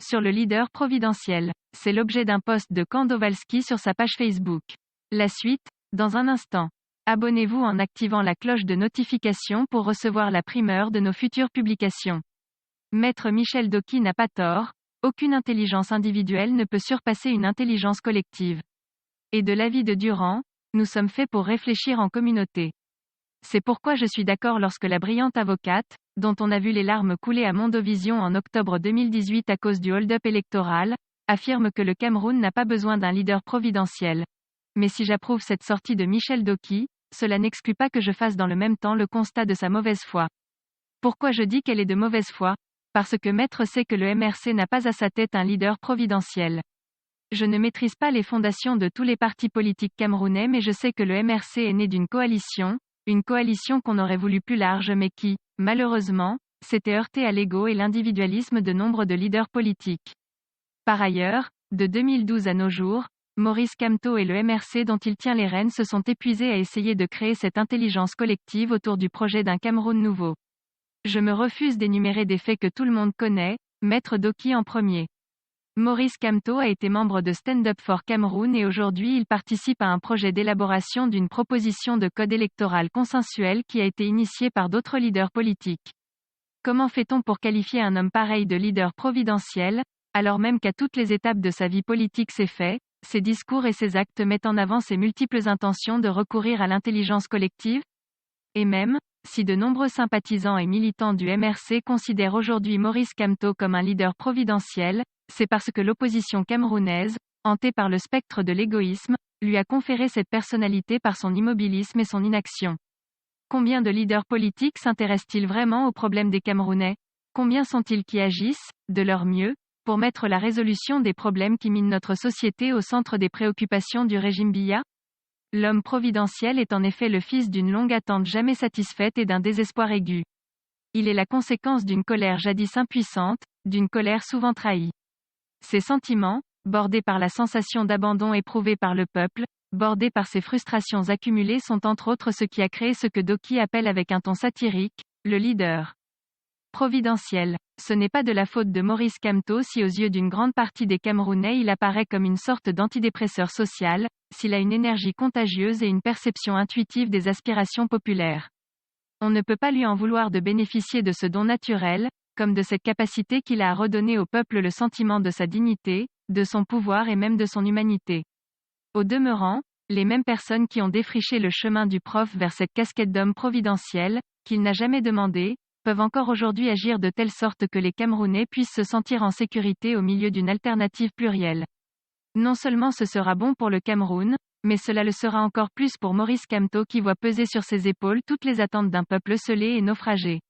sur le leader providentiel. C'est l'objet d'un post de Kandowalski sur sa page Facebook. La suite, dans un instant. Abonnez-vous en activant la cloche de notification pour recevoir la primeur de nos futures publications. Maître Michel Doki n'a pas tort, aucune intelligence individuelle ne peut surpasser une intelligence collective. Et de l'avis de Durand, nous sommes faits pour réfléchir en communauté. C'est pourquoi je suis d'accord lorsque la brillante avocate, dont on a vu les larmes couler à Mondovision en octobre 2018 à cause du hold-up électoral, affirme que le Cameroun n'a pas besoin d'un leader providentiel. Mais si j'approuve cette sortie de Michel Doki, cela n'exclut pas que je fasse dans le même temps le constat de sa mauvaise foi. Pourquoi je dis qu'elle est de mauvaise foi? Parce que Maître sait que le MRC n'a pas à sa tête un leader providentiel. Je ne maîtrise pas les fondations de tous les partis politiques camerounais, mais je sais que le MRC est né d'une coalition, une coalition qu'on aurait voulu plus large mais qui, malheureusement, s'était heurtée à l'ego et l'individualisme de nombre de leaders politiques. Par ailleurs, de 2012 à nos jours, Maurice Kamto et le MRC dont il tient les rênes se sont épuisés à essayer de créer cette intelligence collective autour du projet d'un Cameroun nouveau. Je me refuse d'énumérer des faits que tout le monde connaît, Maître Doki en premier. Maurice Kamto a été membre de Stand Up for Cameroun et aujourd'hui il participe à un projet d'élaboration d'une proposition de code électoral consensuel qui a été initié par d'autres leaders politiques. Comment fait-on pour qualifier un homme pareil de leader providentiel, alors même qu'à toutes les étapes de sa vie politique ses faits, ses discours et ses actes mettent en avant ses multiples intentions de recourir à l'intelligence collective? Et même, si de nombreux sympathisants et militants du MRC considèrent aujourd'hui Maurice Kamto comme un leader providentiel, c'est parce que l'opposition camerounaise, hantée par le spectre de l'égoïsme, lui a conféré cette personnalité par son immobilisme et son inaction. Combien de leaders politiques s'intéressent-ils vraiment aux problèmes des Camerounais? Combien sont-ils qui agissent, de leur mieux, pour mettre la résolution des problèmes qui minent notre société au centre des préoccupations du régime Biya? L'homme providentiel est en effet le fils d'une longue attente jamais satisfaite et d'un désespoir aigu. Il est la conséquence d'une colère jadis impuissante, d'une colère souvent trahie. Ces sentiments, bordés par la sensation d'abandon éprouvée par le peuple, bordés par ses frustrations accumulées sont entre autres ce qui a créé ce que Doki appelle avec un ton satirique, le leader providentiel. Ce n'est pas de la faute de Maurice Kamto si aux yeux d'une grande partie des Camerounais il apparaît comme une sorte d'antidépresseur social, s'il a une énergie contagieuse et une perception intuitive des aspirations populaires. On ne peut pas lui en vouloir de bénéficier de ce don naturel, comme de cette capacité qu'il a à redonner au peuple le sentiment de sa dignité, de son pouvoir et même de son humanité. Au demeurant, les mêmes personnes qui ont défriché le chemin du prof vers cette casquette d'homme providentiel, qu'il n'a jamais demandé, peuvent encore aujourd'hui agir de telle sorte que les Camerounais puissent se sentir en sécurité au milieu d'une alternative plurielle. Non seulement ce sera bon pour le Cameroun, mais cela le sera encore plus pour Maurice Kamto qui voit peser sur ses épaules toutes les attentes d'un peuple scellé et naufragé.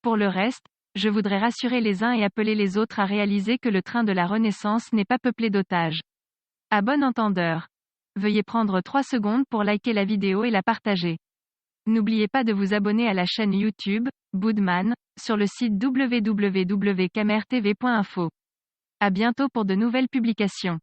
Pour le reste, je voudrais rassurer les uns et appeler les autres à réaliser que le train de la Renaissance n'est pas peuplé d'otages. À bon entendeur. Veuillez prendre 3 secondes pour liker la vidéo et la partager. N'oubliez pas de vous abonner à la chaîne YouTube, Boudman, sur le site www.camertv.info. À bientôt pour de nouvelles publications.